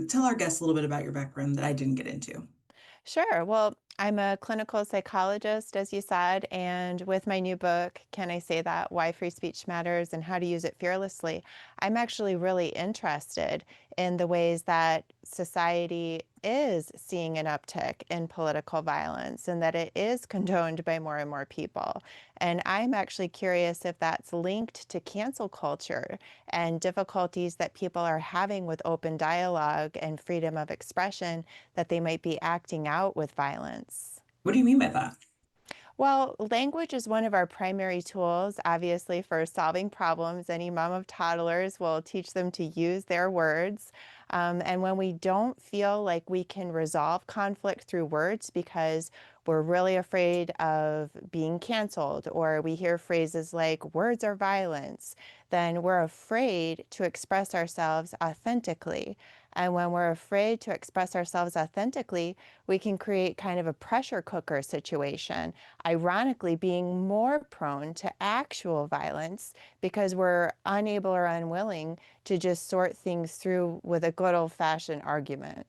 tell our guests a little bit about your background that I didn't get into. Sure. Well, I'm a clinical psychologist, as you said, and with my new book, Can I Say That? Why Free Speech Matters and How to Use It Fearlessly, I'm actually really interested in the ways that society is seeing an uptick in political violence and that it is condoned by more and more people. And I'm actually curious if that's linked to cancel culture and difficulties that people are having with open dialogue and freedom of expression that they might be acting out with violence. What do you mean by that? Well, language is one of our primary tools, obviously, for solving problems. Any mom of toddlers will teach them to use their words. And when we don't feel like we can resolve conflict through words because we're really afraid of being canceled, or we hear phrases like words are violence, then we're afraid to express ourselves authentically. And when we're afraid to express ourselves authentically, we can create kind of a pressure cooker situation, ironically being more prone to actual violence because we're unable or unwilling to just sort things through with a good old-fashioned argument.